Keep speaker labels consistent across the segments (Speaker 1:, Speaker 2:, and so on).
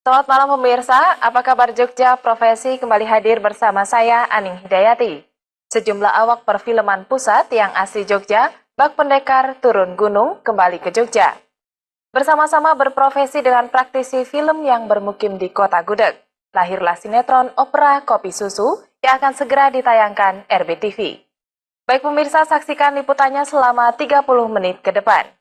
Speaker 1: Selamat malam pemirsa, apa kabar Jogja Profesi kembali hadir bersama saya Aning Hidayati. Sejumlah awak perfilman pusat yang asli Jogja, bak pendekar turun gunung kembali ke Jogja. Bersama-sama berprofesi dengan praktisi film yang bermukim di Kota Gudeg, lahirlah sinetron opera Kopi Susu yang akan segera ditayangkan RBTV. Baik pemirsa, saksikan liputannya selama 30 menit ke depan.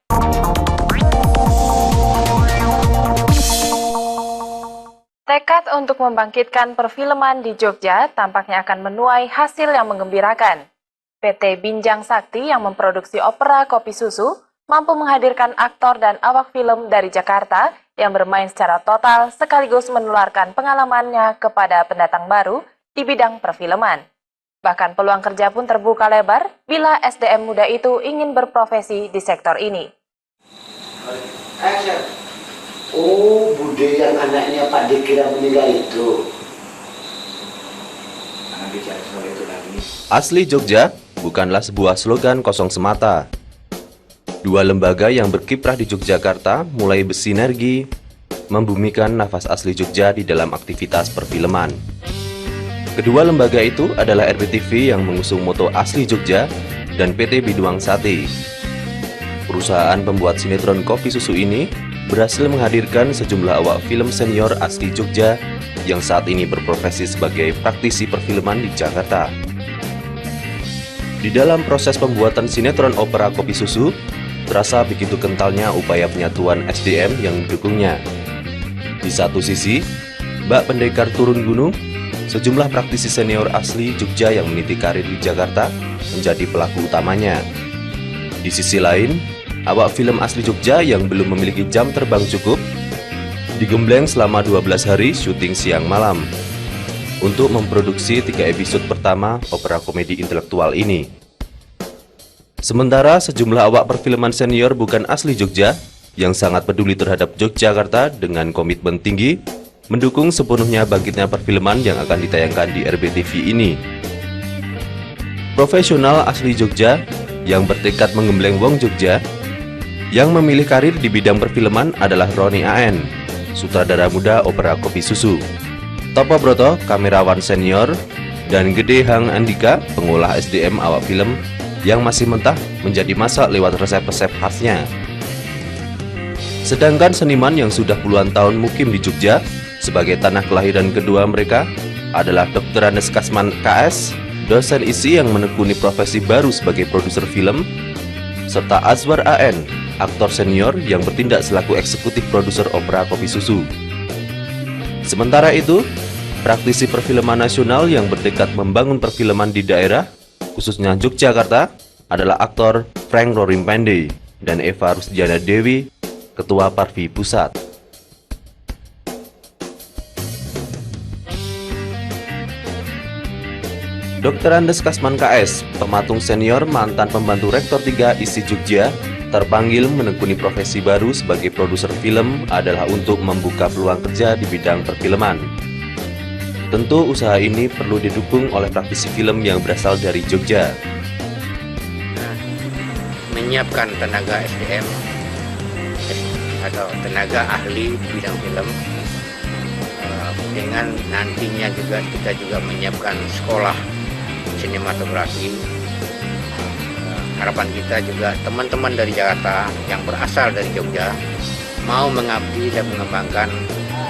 Speaker 1: Tekad untuk membangkitkan perfilman di Jogja tampaknya akan menuai hasil yang menggembirakan. PT Binjang Sakti yang memproduksi opera Kopi Susu mampu menghadirkan aktor dan awak film dari Jakarta yang bermain secara total sekaligus menularkan pengalamannya kepada pendatang baru di bidang perfilman. Bahkan peluang kerja pun terbuka lebar bila SDM muda itu ingin berprofesi di sektor ini.
Speaker 2: Oh, Bude yang anaknya Pak Dikira meninggal itu.
Speaker 3: Asli Jogja bukanlah sebuah slogan kosong semata. Dua lembaga yang berkiprah di Yogyakarta mulai bersinergi membumikan nafas asli Jogja di dalam aktivitas perfilman. Kedua lembaga itu adalah RBTV yang mengusung moto Asli Jogja dan PT Biduang Sati. Perusahaan pembuat sinetron Kopi Susu ini berhasil menghadirkan sejumlah awak film senior asli Jogja yang saat ini berprofesi sebagai praktisi perfilman di Jakarta. Di dalam proses pembuatan sinetron opera Kopi Susu, terasa begitu kentalnya upaya penyatuan SDM yang mendukungnya. Di satu sisi, bak pendekar turun gunung, sejumlah praktisi senior asli Jogja yang meniti karir di Jakarta menjadi pelaku utamanya. Di sisi lain, awak film asli Jogja yang belum memiliki jam terbang cukup digembleng selama 12 hari syuting siang malam untuk memproduksi 3 episode pertama opera komedi intelektual ini. Sementara sejumlah awak perfilman senior bukan asli Jogja yang sangat peduli terhadap Yogyakarta dengan komitmen tinggi mendukung sepenuhnya bangkitnya perfilman yang akan ditayangkan di RBTV ini. Profesional asli Jogja yang bertekad menggembleng wong Jogja yang memilih karir di bidang perfilman adalah Roni AN, sutradara muda opera Kopi Susu, Topo Broto, kamerawan senior, dan Gede Hang Andika, pengolah SDM awak film yang masih mentah menjadi masak lewat resep-resep khasnya. Sedangkan seniman yang sudah puluhan tahun mukim di Jogja sebagai tanah kelahiran kedua mereka adalah Dr. Andes Kasman KS, dosen ISI yang menekuni profesi baru sebagai produser film, serta Azwar AN, aktor senior yang bertindak selaku eksekutif produser opera Kopi Susu. Sementara itu, praktisi perfilman nasional yang bertekad membangun perfilman di daerah, khususnya Yogyakarta, adalah aktor Frank Rorimpande dan Eva Rusdiana Dewi, Ketua Parvi Pusat. Dr. Andes Kasman KS, pematung senior mantan pembantu Rektor 3 ISI Jogja, terpanggil menekuni profesi baru sebagai produser film adalah untuk membuka peluang kerja di bidang perfilman. Tentu usaha ini perlu didukung oleh praktisi film yang berasal dari Jogja.
Speaker 4: Menyiapkan tenaga SDM atau tenaga ahli bidang film, dengan nantinya juga kita juga menyiapkan sekolah sinematografi. Harapan kita juga teman-teman dari Jakarta yang berasal dari Jogja mau mengabdi dan mengembangkan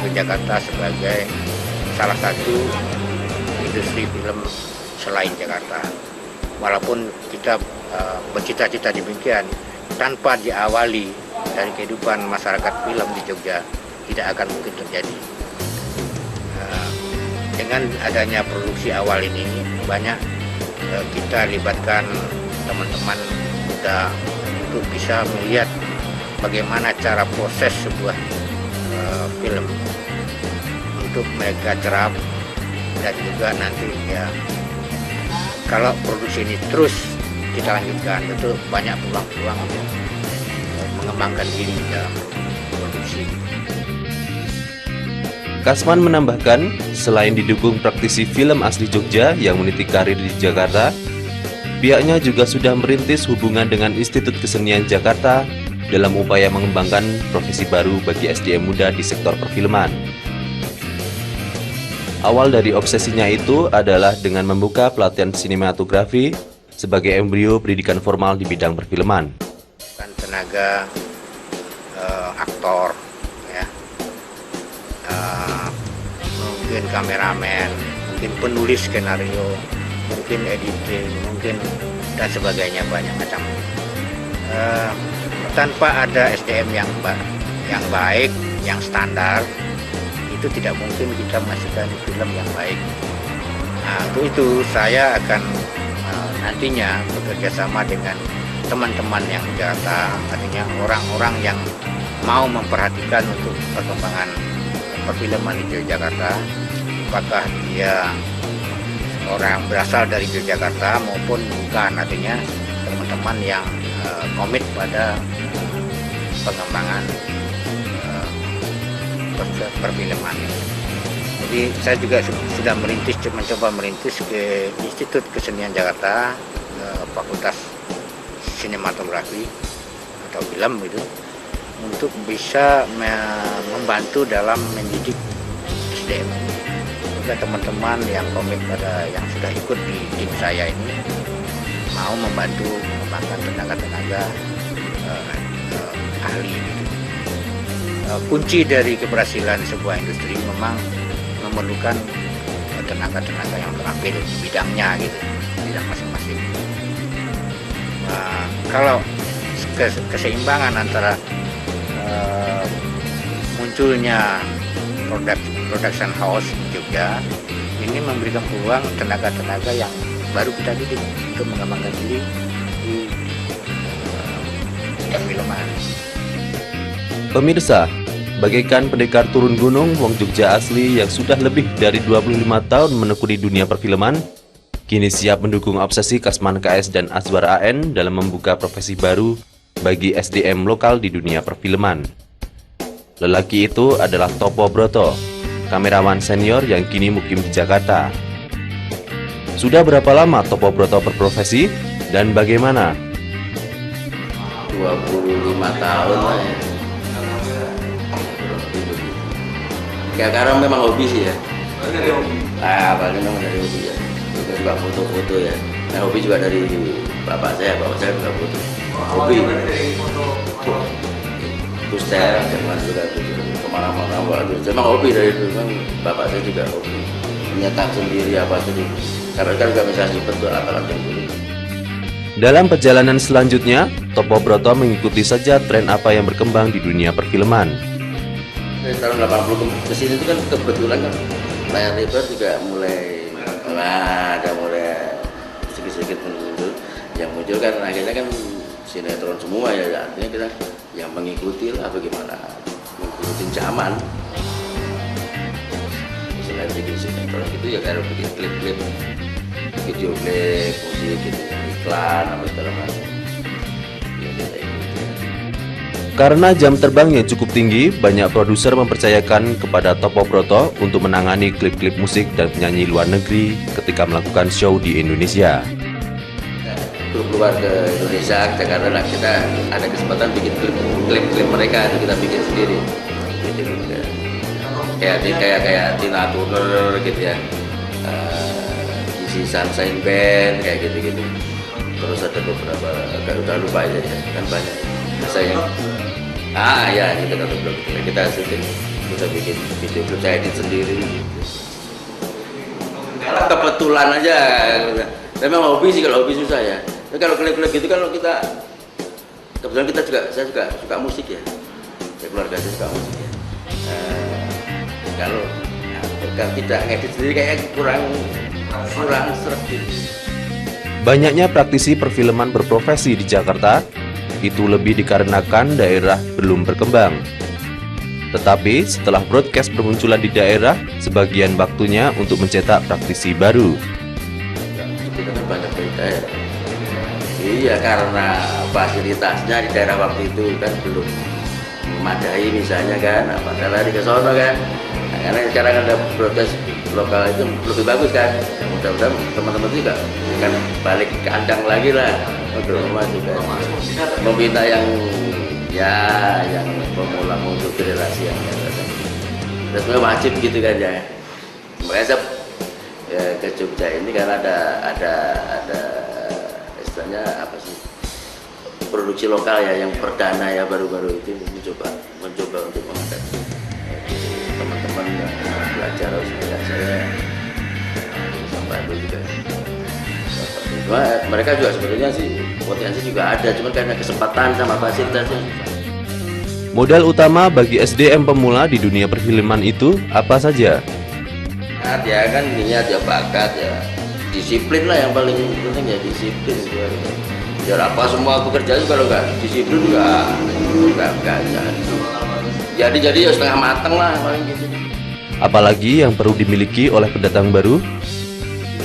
Speaker 4: Yogyakarta sebagai salah satu industri film selain Jakarta. Walaupun kita bercita-cita demikian, tanpa diawali dari kehidupan masyarakat film di Jogja tidak akan mungkin terjadi. Dengan adanya produksi awal ini, banyak kita libatkan teman-teman muda untuk bisa melihat bagaimana cara proses sebuah film untuk mereka cerap dan juga nanti ya kalau produksi ini terus kita lanjutkan, tentu banyak peluang-peluang untuk mengembangkan diri dalam produksi.
Speaker 3: Kasman menambahkan, selain didukung praktisi film asli Jogja yang meniti karir di Jakarta, pihaknya juga sudah merintis hubungan dengan Institut Kesenian Jakarta dalam upaya mengembangkan profesi baru bagi SDM muda di sektor perfilman. Awal dari obsesinya itu adalah dengan membuka pelatihan sinematografi sebagai embrio pendidikan formal di bidang perfilman.
Speaker 4: Kan tenaga aktor, ya, mungkin kameramen, mungkin penulis skenario, mungkin editing, mungkin dan sebagainya, banyak macam. Tanpa ada SDM yang baik, yang standar, itu tidak mungkin kita menghasilkan film yang baik. Nah, untuk itu saya akan nantinya bekerja sama dengan teman-teman yang di Jakarta, artinya orang-orang yang mau memperhatikan untuk perkembangan perfilman di Yogyakarta, apakah dia orang berasal dari Yogyakarta maupun bukan, artinya teman-teman yang komit pada pengembangan perfilman. Jadi saya juga sudah mencoba merintis ke Institut Kesenian Jakarta, Fakultas Sinematografi atau Film itu, untuk bisa membantu dalam mendidik SDM. Juga teman-teman yang komit pada yang sudah ikut di tim saya ini mau membantu mengembangkan tenaga-tenaga ahli. Kunci dari keberhasilan sebuah industri memang memerlukan tenaga-tenaga yang terampil di bidangnya, gitu, bidang masing-masing. Kalau keseimbangan antara munculnya production house di Jogja ini memberikan peluang tenaga-tenaga yang baru kita didik untuk mengembangkan diri di perfilman.
Speaker 3: Pemirsa, bagaikan pendekar turun gunung, wong Jogja asli yang sudah lebih dari 25 tahun menekuni dunia perfilman, kini siap mendukung obsesi Kasman KS dan Azwar AN dalam membuka profesi baru bagi SDM lokal di dunia perfilman. Lelaki itu adalah Topo Broto, kamerawan senior yang kini mukim di Jakarta. Sudah berapa lama Topo Broto berprofesi dan bagaimana?
Speaker 5: 25 tahun lah ya. Ya karena memang hobi sih ya. Paling memang dari hobi ya. Juga suka foto-foto ya. Nah hobi juga dari bapak saya juga foto. Hobi. Terus saya jangan juga kemana-mana waktu. Memang hobi dari dulu, memang bapak saya juga hobi. Menyetak sendiri apa sendiri. Sampai sekarang juga bisa simpen tuh alat-alat yang dulu.
Speaker 3: Dalam perjalanan selanjutnya, Topo Broto mengikuti saja tren apa yang berkembang di dunia perfilman.
Speaker 5: Dari tahun 80 ke sini itu kan kebetulan kan layar lebar juga mulai ada sedikit-sedikit muncul. Yang muncul kan akhirnya kan sinetron semua ya, artinya kita yang mengikuti lah bagaimana mengikuti zaman. Selain bikin sinetron itu ya kayak bikin klip-klip, video klip, musik gitu, iklan apa segala macam.
Speaker 3: Karena jam terbang yang cukup tinggi, banyak produser mempercayakan kepada Topo Broto untuk menangani klip-klip musik dan penyanyi luar negeri ketika melakukan show di Indonesia.
Speaker 5: Keluar ke Indonesia, ke Jakarta, kita ada kesempatan bikin klip mereka itu kita bikin sendiri. Kayak Tina Turner gitu ya, isi Sunshine Band kayak gitu. Terus ada beberapa, udah lupa aja ya, kan banyak. Saya kita syuting, kita bikin video klip, saya edit sendiri. Kalau kebetulan aja, memang hobi sih, kalau hobi susah ya. Tapi kalau klip-klip gitu kalau kita kebetulan saya juga suka musik ya. Keluarga saya suka musik ya. Kalau tidak ngedit sendiri kayak kurang seret gitu.
Speaker 3: Banyaknya praktisi perfilman berprofesi di Jakarta itu lebih dikarenakan daerah belum berkembang. Tetapi setelah broadcast bermunculan di daerah, sebagian waktunya untuk mencetak praktisi baru.
Speaker 5: kita kan banyak beda ya. Iya, karena fasilitasnya di daerah waktu itu kan belum memadai misalnya kan, apakah lari ke sono kan. Nah, karena sekarang ada protes lokal itu lebih bagus kan. Ya, mudah-mudahan teman-teman juga kan balik ke kandang lagi lah untuk memasukkan membina yang pemula untuk generasi yang datang. Dan sebenarnya wajib gitu kan ya. Makanya saya ke Jogja ini kan ada istilahnya apa sih, produksi lokal ya yang perdana ya, baru-baru itu mencoba untuk mengangkat teman-teman yang belajar harus saya membantu juga. Cuma mereka juga sebetulnya sih potensi juga ada, cuma karena kesempatan sama fasilitasnya.
Speaker 3: Modal utama bagi SDM pemula di dunia perfilman itu apa saja?
Speaker 5: Nah, dia kan niat ya, bakat ya, disiplin lah yang paling penting ya, disiplin. Biar apa semua pekerjaan kalau nggak disiplin nggak jadi ya setengah mateng lah paling gitu.
Speaker 3: Apalagi yang perlu dimiliki oleh pendatang baru?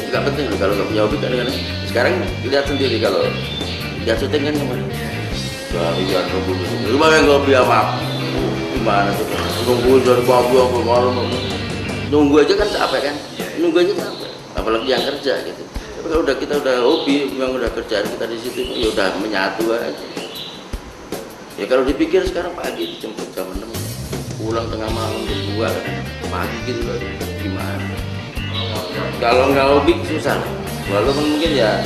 Speaker 5: Juga penting loh, kalau nggak punya hobi kadang-kadang. Sekarang lihat sendiri kalau lihat syuting kan kemarin. Seharian rumah yang nggak hobi apa? Gimana tuh? Nunggu dari pagi sampai malam. Nunggu aja kan capek kan? Nunggu aja capek. Apalagi yang kerja gitu. Tapi kalau kita udah hobi, memang udah kerjaan kita di situ, ya udah menyatu aja. Ya kalau dipikir sekarang pagi dijemput jam 6, pulang tengah malam jam 2 kan, pagi gitu loh. Gimana? Kalau nggak hobi susah. Walaupun mungkin ya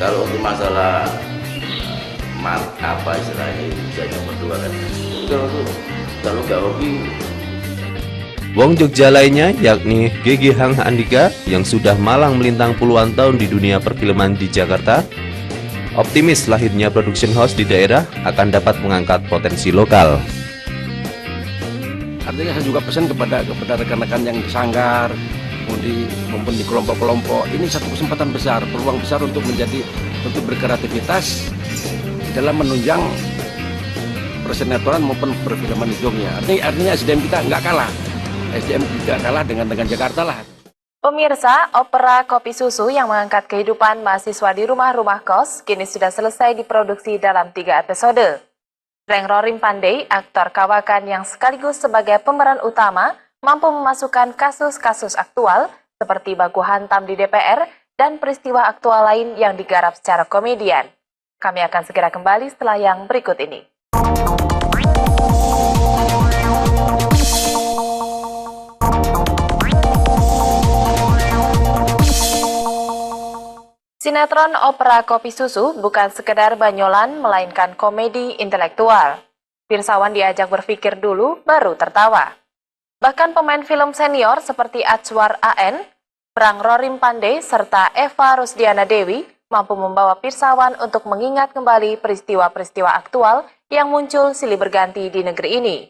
Speaker 5: kalau untuk masalah apa istilahnya bisa nomor 2 kan. Kalau nggak hobi.
Speaker 3: Wong Jogja lainnya yakni GG Hang Andika yang sudah malang melintang puluhan tahun di dunia perfilman di Jakarta, optimis lahirnya production house di daerah akan dapat mengangkat potensi lokal.
Speaker 6: Artinya saya juga pesan kepada rekan-rekan yang di sanggar maupun di kelompok-kelompok, ini satu kesempatan besar, peluang besar untuk berkreativitas dalam menunjang persenetoran maupun perfilman di Jogja. Artinya SDM kita nggak kalah. SDM tidak kalah dengan Jakarta lah.
Speaker 1: Pemirsa, opera Kopi Susu yang mengangkat kehidupan mahasiswa di rumah-rumah kos kini sudah selesai diproduksi dalam 3 episode. Reng Rorim Pandey, aktor kawakan yang sekaligus sebagai pemeran utama, mampu memasukkan kasus-kasus aktual seperti baku hantam di DPR dan peristiwa aktual lain yang digarap secara komedian. Kami akan segera kembali setelah yang berikut ini. Sinetron opera Kopi Susu bukan sekedar banyolan, melainkan komedi intelektual. Pirsawan diajak berpikir dulu, baru tertawa. Bahkan pemain film senior seperti Ajwar AN, Reng Rorim Pandey, serta Eva Rusdiana Dewi mampu membawa pirsawan untuk mengingat kembali peristiwa-peristiwa aktual yang muncul silih berganti di negeri ini.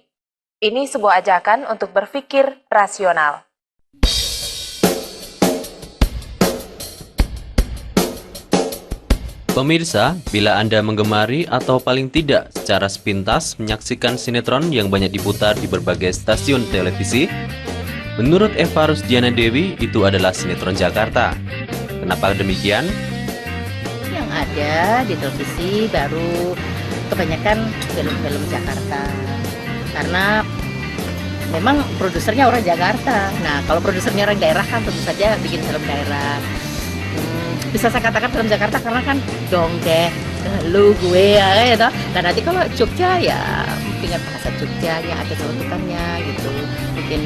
Speaker 1: Ini sebuah ajakan untuk berpikir rasional.
Speaker 3: Pemirsa, bila Anda menggemari atau paling tidak secara sepintas menyaksikan sinetron yang banyak diputar di berbagai stasiun televisi, menurut Eva Rusdiana Dewi itu adalah sinetron Jakarta. Kenapa demikian?
Speaker 7: Yang ada di televisi baru kebanyakan film-film Jakarta. Karena memang produsernya orang Jakarta. Nah, kalau produsernya orang daerah kan tentu saja bikin film daerah. Bisa saya katakan film Jakarta karena kan dong deh, lu gue ya gitu. Dan nanti kalau Jogja ya ingat bahasa Jogja yang ada celutukannya gitu. Mungkin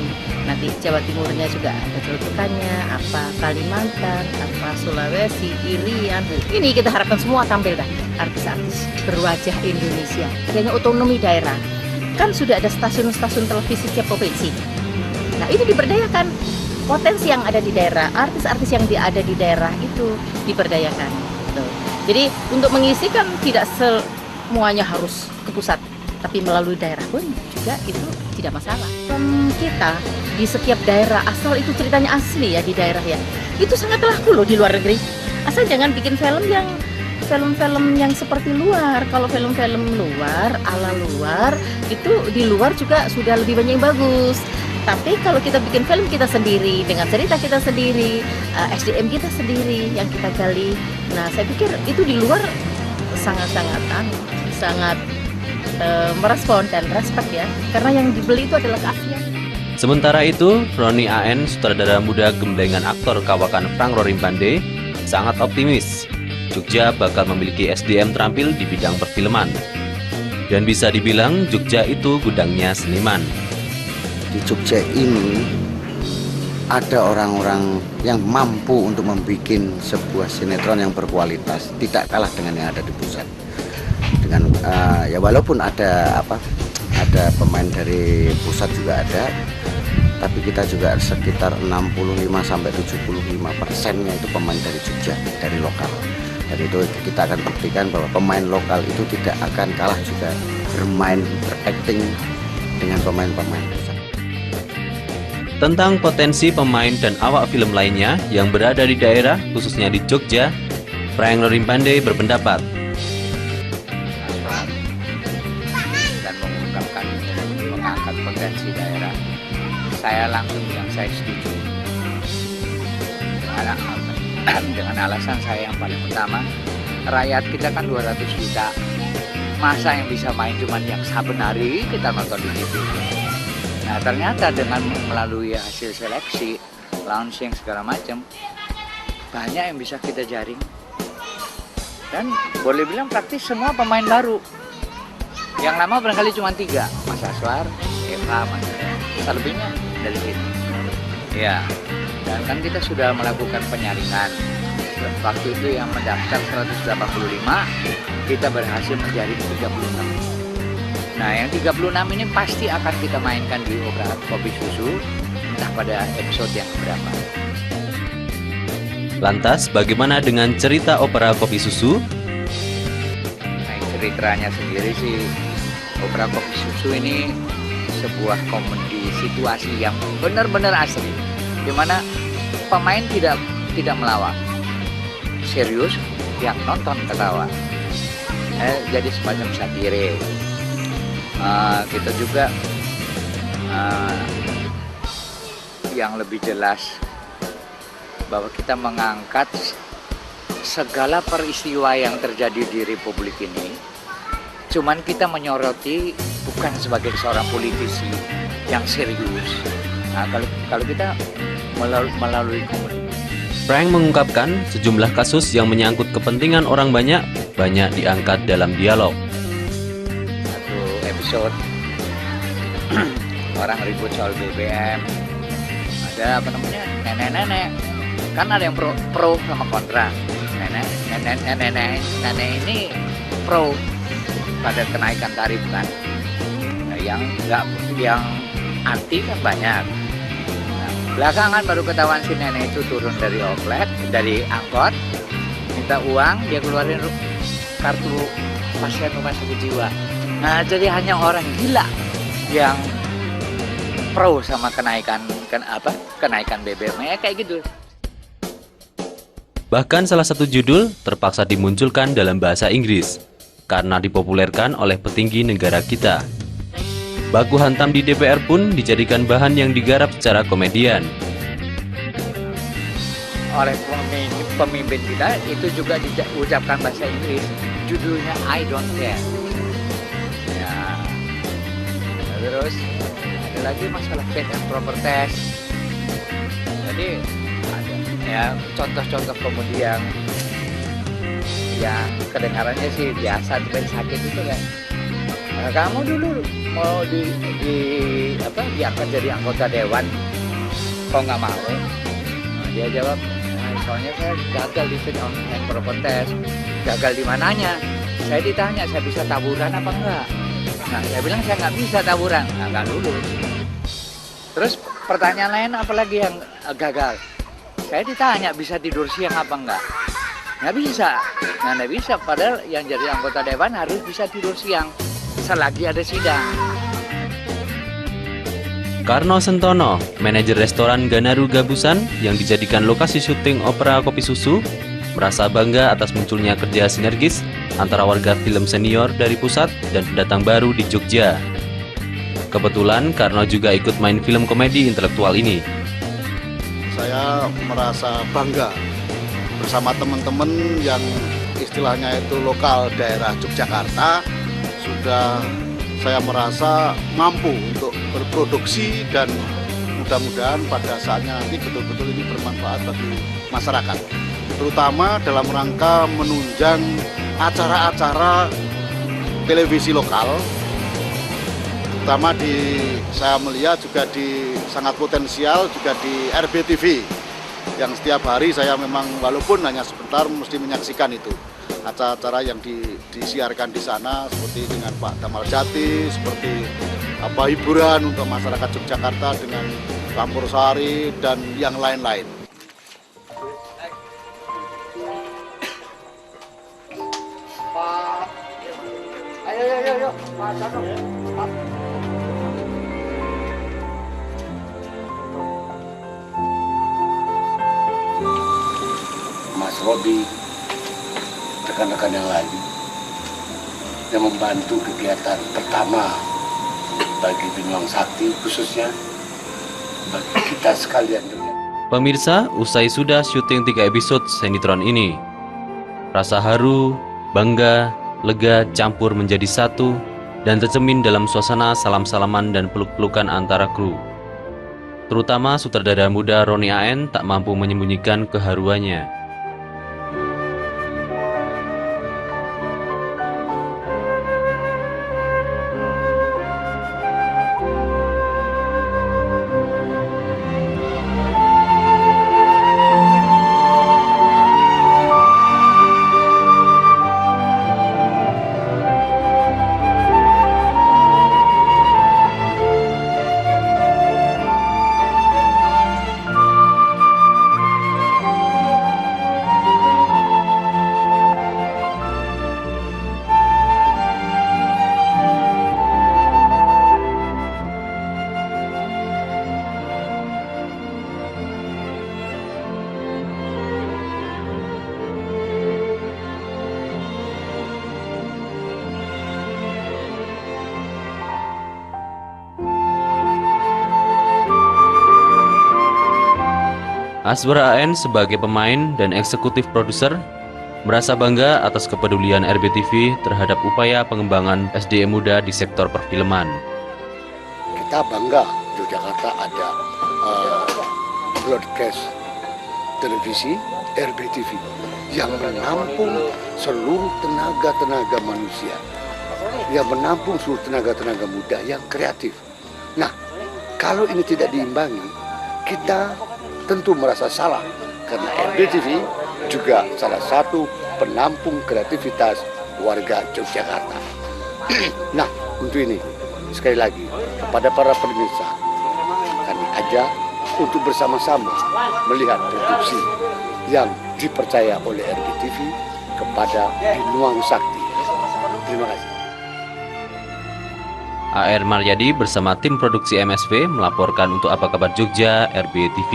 Speaker 7: nanti Jawa Timurnya juga ada celutukannya, apa Kalimantan, apa Sulawesi, Irian. Ini kita harapkan semua tampil dah, artis-artis berwajah Indonesia. Adanya otonomi daerah. Kan sudah ada stasiun-stasiun televisi setiap provinsi. Nah, ini diberdayakan. Potensi yang ada di daerah, artis-artis yang ada di daerah itu diberdayakan. Gitu. Jadi untuk mengisi kan tidak semuanya harus ke pusat, tapi melalui daerah pun juga itu tidak masalah. Kita di setiap daerah, asal itu ceritanya asli ya di daerah ya, itu sangat laku loh di luar negeri. Asal jangan bikin film yang seperti luar. Kalau film-film luar, ala luar, itu di luar juga sudah lebih banyak yang bagus. Tapi kalau kita bikin film kita sendiri, dengan cerita kita sendiri, SDM kita sendiri yang kita gali. Nah, saya pikir itu di luar sangat merespon dan respect ya. Karena yang dibeli itu adalah keaslian.
Speaker 3: Sementara itu, Roni AN, sutradara muda gemblengan aktor kawakan Frank Rorimpande, sangat optimis Jogja bakal memiliki SDM terampil di bidang perfilman. Dan bisa dibilang Jogja itu gudangnya seniman.
Speaker 8: Di Jogja ini ada orang-orang yang mampu untuk membuat sebuah sinetron yang berkualitas, tidak kalah dengan yang ada di pusat. Dengan ya walaupun ada pemain dari pusat juga ada, tapi kita juga sekitar 65-75%-nya itu pemain dari Jogja, dari lokal. Dan itu kita akan buktikan bahwa pemain lokal itu tidak akan kalah juga bermain, berakting dengan pemain-pemain pusat.
Speaker 3: Tentang potensi pemain dan awak film lainnya yang berada di daerah, khususnya di Jogja, Frank Rorimpande berpendapat.
Speaker 4: Dan mengangkat potensi daerah, saya langsung bilang saya setuju. Dengan alasan saya yang paling utama, rakyat kita kan 200 juta. Masa yang bisa main cuma yang saben hari kita nonton di TV. Nah, ternyata dengan melalui hasil seleksi, launching segala macam, banyak yang bisa kita jaring. Dan boleh bilang praktis semua pemain baru. Yang lama barangkali cuma 3, Mas Aswar, Eva, Mas selebihnya dari sini. Ya, dan kan kita sudah melakukan penyaringan. Waktu itu yang mendaftar 185, kita berhasil menjaring 36. Nah, yang 36 ini pasti akan kita mainkan di Opera Kopi Susu, entah pada episode yang berapa.
Speaker 3: Lantas, bagaimana dengan cerita Opera Kopi Susu?
Speaker 4: Nah, ceritanya sendiri sih, Opera Kopi Susu ini sebuah komedi situasi yang benar-benar asli, di mana pemain tidak melawak, serius, yang nonton ketawa. Jadi semacam satire. Kita juga yang lebih jelas bahwa kita mengangkat segala peristiwa yang terjadi di Republik ini, cuman kita menyoroti bukan sebagai seorang politisi yang serius. Nah, kalau kita melalui komedi.
Speaker 3: Frank mengungkapkan sejumlah kasus yang menyangkut kepentingan orang banyak diangkat dalam dialog.
Speaker 4: Episode orang ribut soal BBM, ada nenek-nenek, kan ada yang pro sama kontra. Nenek ini pro pada kenaikan tarif kan, nah, yang anti kan banyak. Nah, belakangan baru ketahuan si nenek itu turun dari angkot, minta uang, dia keluarin kartu pasien rumah sakit jiwa. Nah, jadi hanya orang gila yang pro sama kenaikan BBM kayak gitu.
Speaker 3: Bahkan salah satu judul terpaksa dimunculkan dalam bahasa Inggris karena dipopulerkan oleh petinggi negara kita. Baku hantam di DPR pun dijadikan bahan yang digarap secara komedian.
Speaker 4: Oleh pemimpin kita itu juga diucapkan bahasa Inggris, judulnya I Don't Care. Terus ada lagi masalah fit and proper test. Jadi ada ya contoh-contoh komedi yang kedengarannya sih biasa, tapi sakit itu kan. Nah, kamu dulu mau diangkat jadi anggota dewan, kok nggak mau? Nah, dia jawab, soalnya saya gagal di fit and proper test. Gagal di mananya? Saya ditanya, saya bisa taburan apa enggak? Nah, saya bilang saya nggak bisa taburan, nggak lulus. Terus pertanyaan lain apalagi yang gagal? Saya ditanya bisa tidur siang apa enggak? Nggak bisa. Nah, nggak bisa. Padahal yang jadi anggota dewan harus bisa tidur siang selagi ada sidang.
Speaker 3: Karno Sentono, manajer restoran Ganaru Gabusan yang dijadikan lokasi syuting Opera Kopi Susu, merasa bangga atas munculnya kerja sinergis antara warga film senior dari pusat dan pendatang baru di Jogja. Kebetulan Karno juga ikut main film komedi intelektual ini.
Speaker 9: Saya merasa bangga bersama teman-teman yang istilahnya itu lokal daerah Yogyakarta. Sudah saya merasa mampu untuk berproduksi dan mudah-mudahan pada saatnya nanti betul-betul ini bermanfaat bagi masyarakat. Terutama dalam rangka menunjang acara-acara televisi lokal. Terutama saya melihat juga sangat potensial juga di RBTV. Yang setiap hari saya memang walaupun hanya sebentar mesti menyaksikan itu. Acara-acara yang disiarkan di sana seperti dengan Pak Damal Jati, seperti hiburan untuk masyarakat Yogyakarta dengan Campur Sari dan yang lain-lain. Ayo.
Speaker 2: Mas Robi, rekan-rekan yang lain yang membantu kegiatan pertama bagi Bintang Sakti, khususnya bagi kita sekalian.
Speaker 3: Pemirsa, usai sudah syuting 3 episode sinetron ini, rasa haru, bangga, lega campur menjadi satu dan tercermin dalam suasana salam-salaman dan peluk-pelukan antara kru. Terutama sutradara muda Roni AN tak mampu menyembunyikan keharuannya. Aswar AN sebagai pemain dan eksekutif produser merasa bangga atas kepedulian RBTV terhadap upaya pengembangan SDM muda di sektor perfilman.
Speaker 2: Kita bangga Yogyakarta ada broadcast televisi RBTV yang menampung seluruh tenaga-tenaga manusia, yang menampung seluruh tenaga-tenaga muda yang kreatif. Nah, kalau ini tidak diimbangi, kita tentu merasa salah, karena RBTV juga salah satu penampung kreativitas warga Yogyakarta. Nah, untuk ini, sekali lagi, kepada para pemirsa, kami ajak untuk bersama-sama melihat produksi yang dipercaya oleh RBTV kepada Bintang Sakti. Terima kasih.
Speaker 3: AR Maryadi bersama tim produksi MSV melaporkan untuk Apa Kabar Jogja RBTV.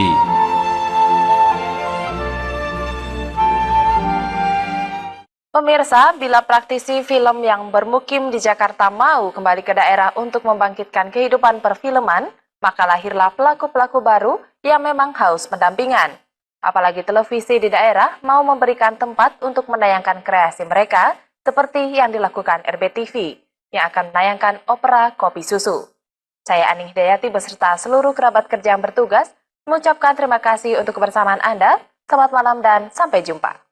Speaker 1: Pemirsa, bila praktisi film yang bermukim di Jakarta mau kembali ke daerah untuk membangkitkan kehidupan perfilman, maka lahirlah pelaku-pelaku baru yang memang haus pendampingan. Apalagi televisi di daerah mau memberikan tempat untuk menayangkan kreasi mereka, seperti yang dilakukan RBTV, yang akan menayangkan opera Kopi Susu. Saya Aning Hidayati beserta seluruh kerabat kerja yang bertugas, mengucapkan terima kasih untuk kebersamaan Anda. Selamat malam dan sampai jumpa.